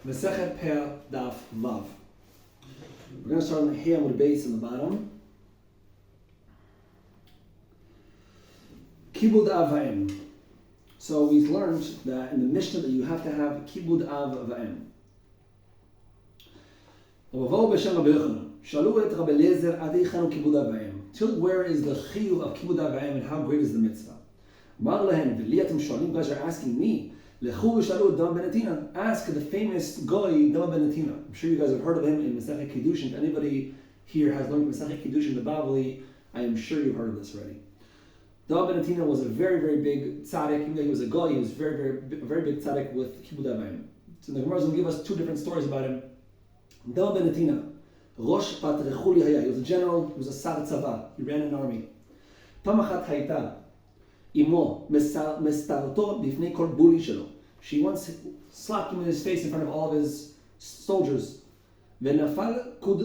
Masechet peah daf vav. We're going to start on the Hey Amud base in the bottom. Kibud av va'em. So we've learned that in the Mishnah that you have to have kibud av va'em. Till where is the chiyuv of kibud av va'em and how great is the mitzvah? You guys are asking me. Ask the famous Goy Dama Benatina. I'm sure you guys have heard of him in Masechet Kiddushin. If anybody here has learned Masechet Kiddushin, the Bavli, I am sure you've heard of this already. Dama Benatina was a very, very big tzaddik. Even though he was a Goy, he was very big tzaddik with Kibud Avayim. So the Gemara is going to give us two different stories about him. Dama Benatina, Rosh Pat Rechuli Haya. He was a general. He was a Sar Tzava. He ran an army. Pamachat Hayta. Imo mestarto bifnei kol buli shelo. She once slapped him in his face in front of all of his soldiers. Venafal kur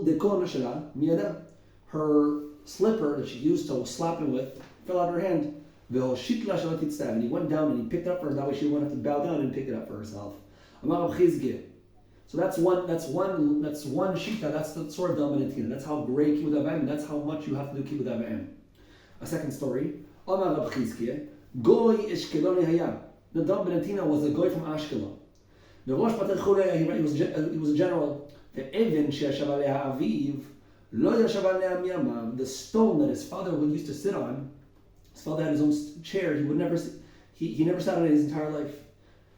dekona shela miyada. Her slipper that she used to slap him with fell out of her hand. Vehoshitla shelo titztav. And he went down and he picked it up for her. That way she wouldn't have to bow down and pick it up for herself. Amar Chizge. So that's one shita. That's the sort of Dalmanatina. That's how great Kibud Avayim. That's how much you have to do Kibud Avayim. A second story. Omar Rab Chizkiah, Goy Eshkeloni Haya. The Dam Benatina was a Goy from Ashkelon. The Rosh Pater Chulei, he was a general. The Even She'ashav Aleha Aviv, Lo Yashav Aleha Miyamav. The stone that his father would used to sit on. His father had his own chair. He never sat on it his entire life.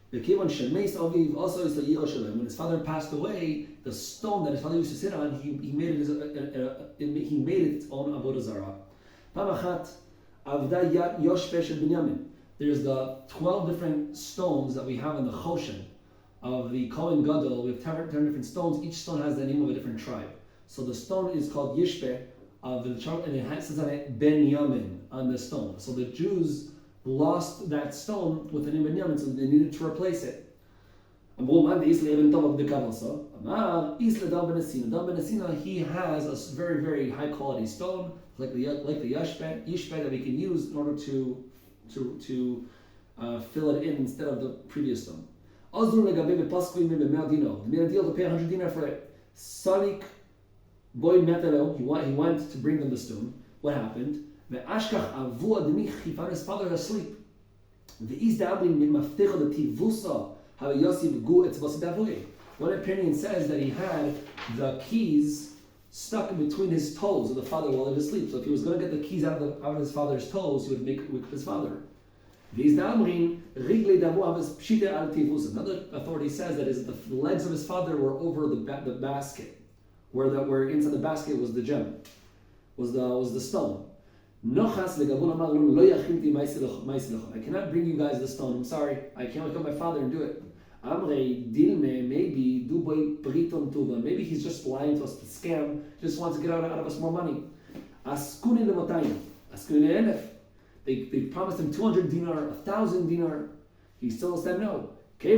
The Kivon Shemeis Aviv also is the Yiro Shalem. When his father passed away, the stone that his father used to sit on, he made it its own avodah zarah. Pamachat. There's the 12 different stones that we have in the Choshen of the Kohen Gadol. We have 10 different stones. Each stone has the name of a different tribe. So the stone is called Yishpe of the tribe, and it says on it Ben Yamin on the stone. So the Jews lost that stone with the name Ben Yamin, so they needed to replace it. He has a very, very high quality stone, like the yishpe that we can use in order to fill it in instead of the previous stone. The made a deal to pay 100 dinar for it. Sadik boy metalo, he went to bring them the stone. What happened? He found his father asleep. One opinion says that he had the keys stuck in between his toes of the father while he was asleep. So if he was going to get the keys out of his father's toes, he would make it with his father. Another authority says that the legs of his father were over the basket, where inside the basket was the gem, was the stone. I cannot bring you guys the stone. I'm sorry. I can't wake up my father and do it. Maybe he's just lying to us to scam. Just wants to get out of us more money. They promised him 200 dinar, 1,000 dinar. He still said no. After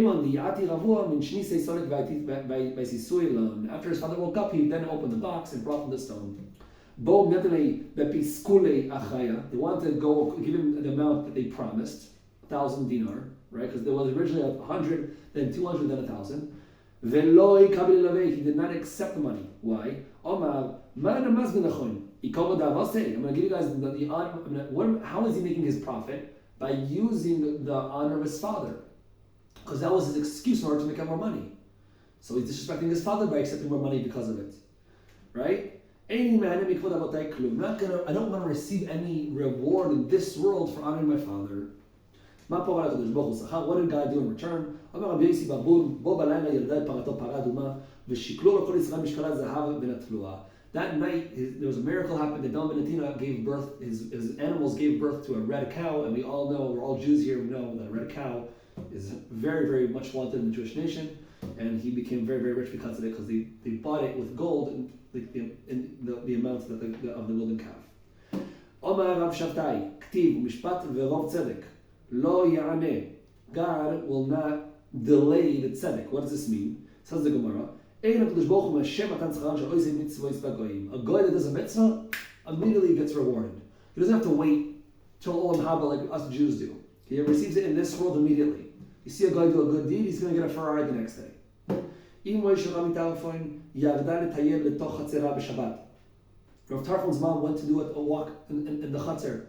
his father woke up, he then opened the box and brought him the stone. They wanted to go give him the amount that they promised, 1,000 dinar, right? Because there was originally 100, then 200, then 1,000. He did not accept the money. Why? I'm going to give you guys the honor. How is he making his profit? By using the honor of his father. Because that was his excuse in order to make out more money. So he's disrespecting his father by accepting more money because of it. Right? I don't want to receive any reward in this world for honoring my father. What did God do in return? That night, there was a miracle happened. The Dam Benatina gave birth, his animals gave birth to a red cow, and we all know, we're all Jews here, we know that a red cow is very, very much wanted in the Jewish nation, and he became very, very rich because of it, because they bought it with gold in the amount of the golden calf. Omar Rav Shavtai, Ktiv, Mishpat Verov Tzedek, Lo Ya'aneh. God will not delay the tzedek. What does this mean? Says the Gemara, a guy that does a mitzvah immediately gets rewarded. He doesn't have to wait till Olam Haba like us Jews do. He receives it in this world immediately. You see a guy do a good deed, he's going to get a Ferrari the next day. Rav Tarfon's mom went to do a walk in the Chatzar,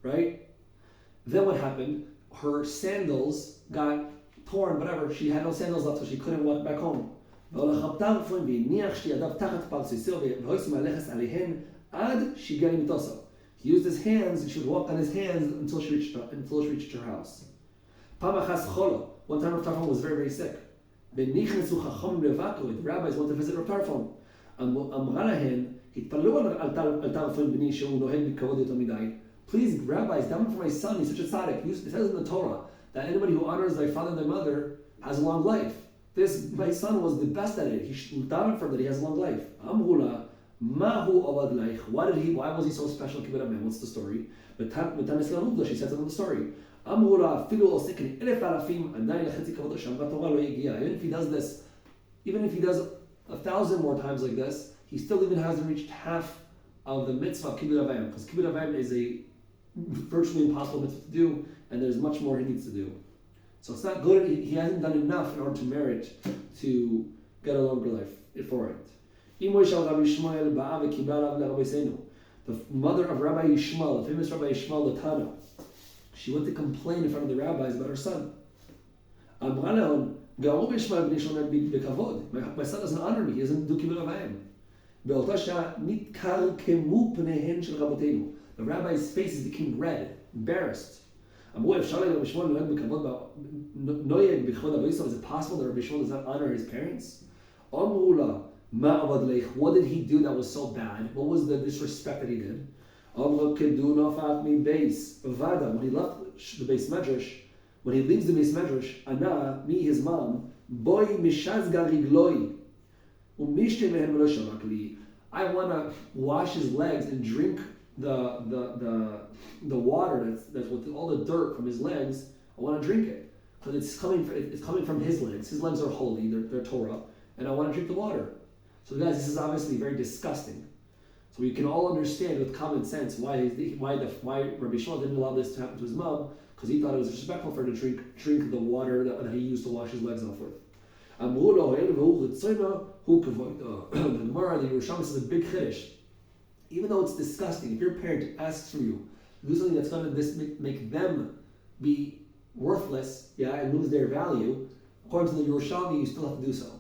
right? Then what happened? Her sandals got torn, whatever. She had no sandals left, so she couldn't walk back home. He used his hands, and she would walk on his hands until she reached her house. One time Rav Tarfon was very, very sick. The rabbis went to visit Rav Tarfon. Please, rabbis, daven for my son, he's such a tzaddik. It says in the Torah that anybody who honors their father and their mother has a long life. My son was the best at it. He should daven for him that he has a long life. Why was he so special? What's the story? She says it in the story. Even if he does 1,000 more times like this, he still even hasn't reached half of the mitzvah of kibbud avayim, because kibbud avayim is a virtually impossible mitzvah to do, and there's much more he needs to do. So it's not good. He hasn't done enough in order to merit to get a longer life for it. The mother of Rabbi Yishmael, the famous Rabbi Yishmael the Tana, she went to complain in front of the rabbis about her son. My son doesn't honor me. He doesn't do kibbud avayim. The rabbi's faces became red, embarrassed. Is it possible that Rabbi Shmuel does not honor his parents? What did he do that was so bad? What was the disrespect that he did? When he left the Beis Medrash, when he leaves the Beis Medrash, Anna, me, his mom, I want to wash his legs and drink the water that's with all the dirt from his legs. I want to drink it because it's coming from his legs. His legs are holy; they're Torah, and I want to drink the water. So guys, this is obviously very disgusting. So we can all understand with common sense why Rabbi Shmuel didn't allow this to happen to his mom, because he thought it was disrespectful for her to drink the water that he used to wash his legs off with. The Gemara, the Yerushalmi says a big chiddush. Even though it's disgusting, if your parent asks for you to do something that's going to make them be worthless, and lose their value, according to the Yerushalmi, you still have to do so.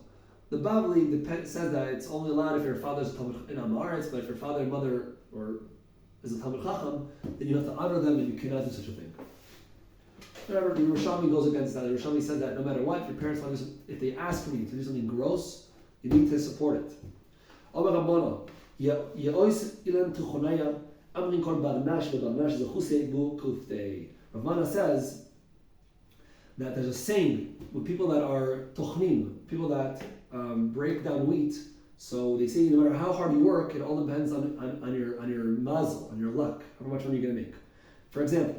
The Bavli says that it's only allowed if your father is a Talmud in Amaretz, but if your father and mother is a Talmud Chacham, then you have to honor them and you cannot do such a thing. However, the Yerushalmi goes against that. The Yerushalmi said that no matter what, if your parents want to if they ask for you to do something gross, you need to support it. Rav Mana says that there's a saying with people that are tochnim, people that break down wheat. So they say no matter how hard you work, it all depends on your mazel, on your luck, how much money you're going to make. For example,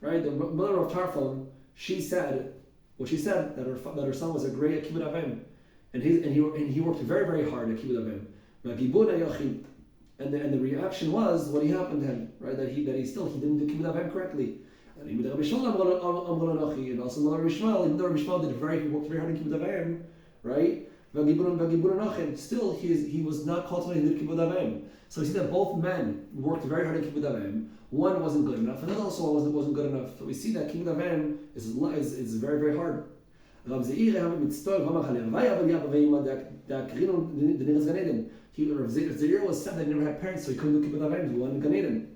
right? The mother of Tarfon, she said that her son was a great at kibbud avayim, and he worked very, very hard at kibbud avayim. And the reaction was what happened to him, right? That he didn't do kibbud avayim correctly. And also Rabbi Shmuel, even though Rabbi Shmuel worked very hard in kibbud avayim, right? Still he was not cultivating the kibbud avayim. So we see that both men worked very hard in kibbud avayim. One wasn't good enough, and the other also wasn't good enough. So we see that kibbud avayim is very, very hard. Rav Zeir was sad that he never had parents, so he couldn't do kibbud avayim. He wanted Gan Eden.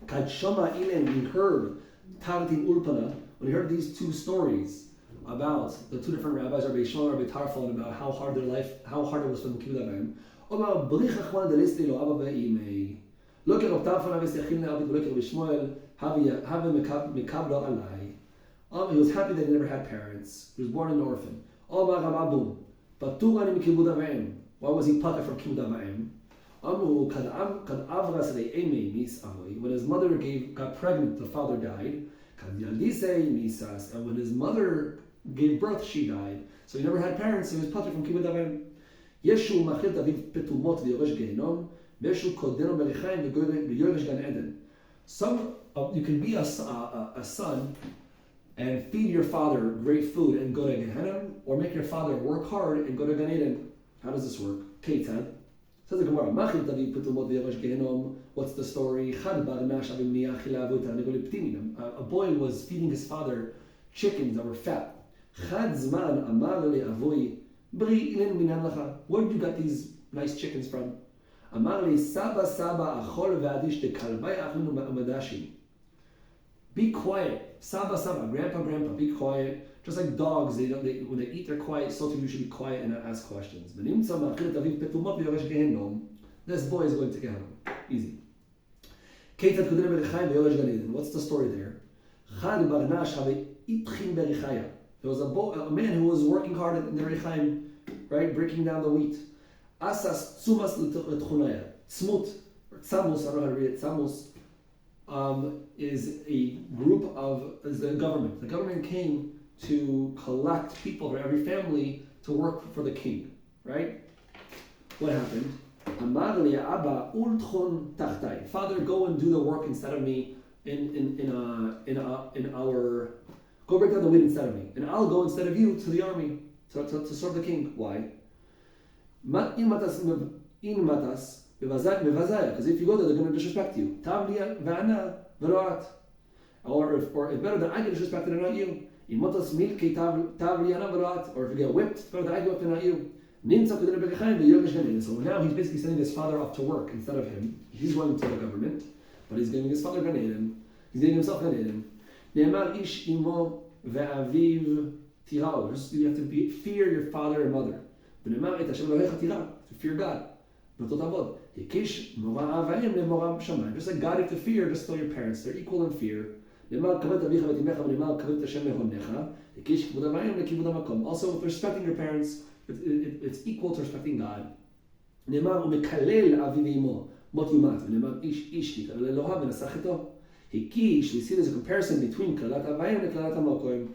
Kad Shama Ilen, he heard Tartin Ulpana, when he heard these two stories about the two different rabbis, Rabbi Yishmael and Rabbi Tarfon, about how hard it was for them to kibbud avayim. Look at Rav Tarfon, look at Rabbi Yishmael, he was happy that he never had parents. He was born an orphan. Why was he putter from kibbud avayim? When his mother got pregnant, the father died. And when his mother gave birth, she died. So he never had parents, so he was putter from kibbud avayim. Some you can be a son and feed your father great food and go to Gehenna, or make your father work hard and go to Gan Eden. How does this work? Keitzad. Says the Gemara, what's the story? A boy was feeding his father chickens that were fat. Where did you get these nice chickens from? Be quiet. Saba, grandpa, be quiet. Just like dogs, when they eat, they're quiet. So too, you should be quiet and not ask questions. This boy is going to Gehenna. Easy. What's the story there? There was a man who was working hard in the Rechaim, right, breaking down the wheat. Asas tzumas l'tchunaya. Tzmut, or tzamus, I don't know how to read it. Tzamus is a group is the government. The government came to collect people for every family to work for the king, right? What happened? Amar li Abba ultchon tachtai. Father, go and do the work instead of me go break down the wheat instead of me, and I'll go instead of you to the army to serve the king. Why? Because if you go there, they're going to disrespect you. Or it's better that I get disrespected and not you. Or if you get whipped, it's better that I get whipped and not you. So now he's basically sending his father off to work instead of him. He's going to the government, but he's giving his father Gan Eden. He's giving himself Gan Eden. You have to fear your father and mother. To fear God. Just like God you have to fear, just so your parents, they're equal in fear. Also, with respecting your parents, it's equal to respecting God. We see there's a comparison between Kalat Avayim and Kalat HaMokoim.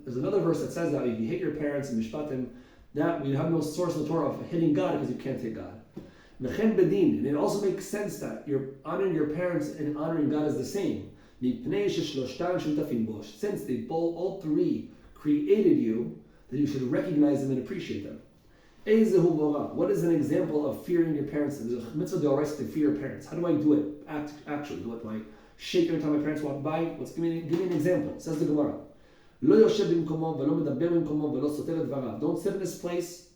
There's another verse that says that if you hate your parents in Mishpatim, that we have no source in the Torah of hitting God because you can't hit God. And it also makes sense that you're honoring your parents and honoring God is the same. Since they all three created you, that you should recognize them and appreciate them. What is an example of fearing your parents? There's a mitzvah d'oraisa to fear your parents. How do I do it? Actually, do it. Do I shake every time my parents walk by? Give me an example. It says the Gemara. Don't sit in his place.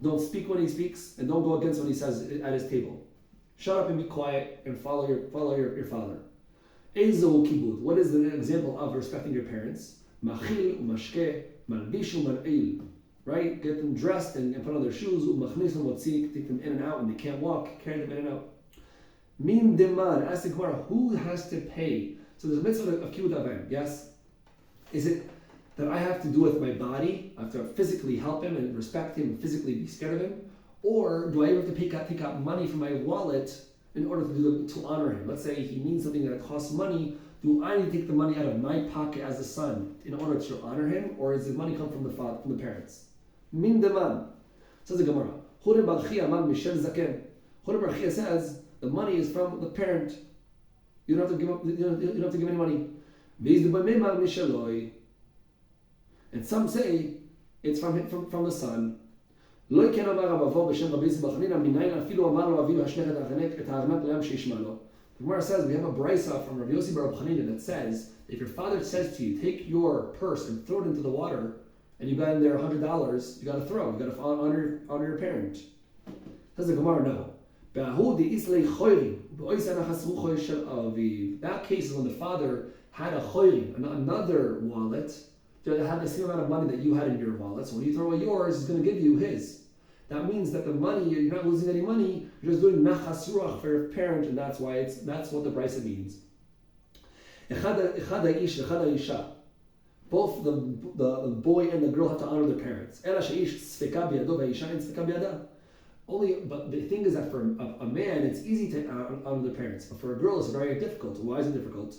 Don't speak when he speaks, and don't go against what he says at his table. Shut up and be quiet and follow your father. What is the example of respecting your parents? Right? Get them dressed and put on their shoes. Take them in and out when they can't walk. Carry them in and out. Min deman. Ask the Gemara, who has to pay? So there's a mitzvah of kibbud avayim. Yes? Is it that I have to do with my body? I have to physically help him and respect him and physically be scared of him? Or do I have to take out money from my wallet in order to honor him? Let's say he needs something that costs money. Do I need to take the money out of my pocket as a son in order to honor him? Or does the money come from the parents? Min deman. Says the Gemara. Hurim Barchia Amad Mishel Zaken. Hurim Barchia says the money is from the parent. You don't have to give any money. And some say it's from the son. The Gemara says we have a brisa from Rabbi Yossi bar Chanina that says if your father says to you, take your purse and throw it into the water, and you got in there $100, you got to throw. You got to honor your parent. Says the Gemara, no. That case is when the father had a choyrim, another wallet, that had the same amount of money that you had in your wallet. So when you throw away yours, he's going to give you his. That means that the money, you're not losing any money, you're just doing nachas ruach for your parent, and that's what the brisa means. Both the boy and the girl have to honor their parents. But the thing is that for a man, it's easy to honor the parents, but for a girl, it's very difficult. Why is it difficult?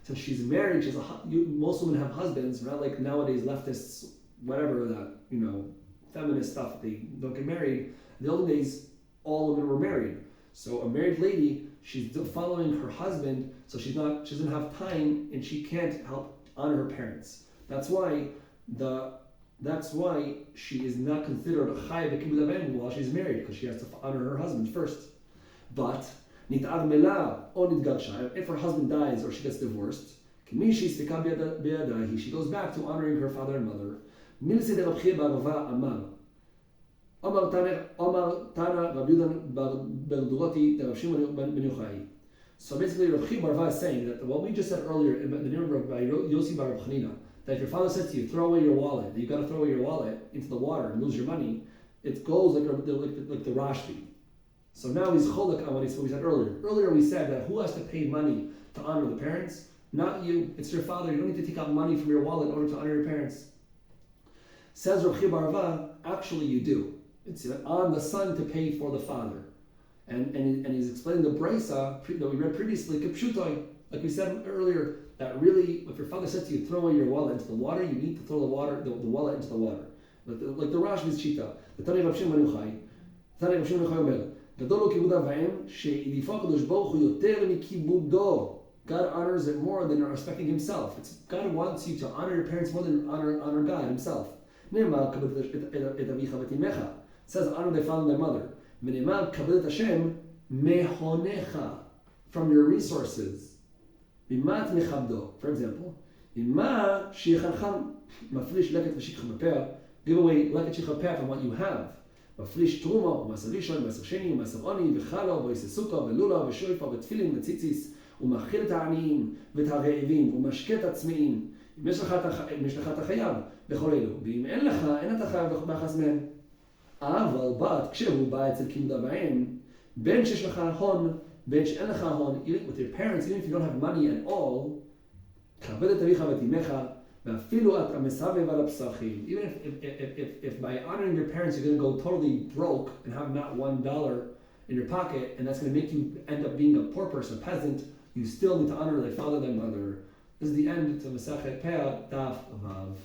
Since she's married, most women have husbands, not like nowadays leftists, whatever that, feminist stuff, they don't get married. In the olden days, all women were married. So a married lady, she's still following her husband, so she doesn't have time and she can't help honor her parents. That's why she is not considered a chay b'kibud avim while she's married, because she has to honor her husband first. But nit'ad mela or nitgarsha, if her husband dies or she gets divorced, she goes back to honoring her father and mother. Amar Tana Rabbi Yudan Berduroti Rav Shimon ben Yochai. So basically, Rav Chi Barva is saying that what we just said earlier in the name of Yossi bar Rav Chanina, that if your father says to you, throw away your wallet, that you got to throw away your wallet into the water and lose your money, it goes like the Rashbi. So now he's cholak on what we said earlier. Earlier we said that who has to pay money to honor the parents? Not you. It's your father. You don't need to take out money from your wallet in order to honor your parents. Says Rav Chi Barva, actually you do. It's on the son to pay for the father. And he's explaining the brisa that we read previously, kipshutoi, like we said earlier, that really, if your father says to you, throw away your wallet into the water, you need to throw the wallet into the water. Like the Rashbi's Shita, the Tani Rav Shimon ben Yochai Omer, Gadol kibud avayim, she'idifah kadosh baruch hu yoter mikibudo. God honors it more than respecting himself. God wants you to honor your parents more than honor God himself. It says honor thy father and thy mother. From your resources. For example, give away leket shikha peah from what you have. מפריש תרומה, ומסר ראשון, ומסר שני, ומסר עוני, וחלה, ועושה סוכה, ולולה, ושויפה, ותפילין, וציציס, ומאכיל את העניים, ואת הרעבים, ומשקה את הצמאים. אם יש לך אתה חייב, בכל אלו. ואם אין לך, אין אתה חייב ביחס מהם. אבל בת, כשהוא בא אצל כיבוד אביהם, בין שיש לך הון, בין שאין לך הון, with your parents, even if you don't have money at all, כבד את אביך ואת אמך, ואפילו את המסבב על הפסחים. Even if by honoring your parents you're going to go totally broke and have not $1 in your pocket, and that's going to make you end up being a poor person, a peasant, you still need to honor thy father and thy mother. This is the end to Masachet Peah, Daf Vav.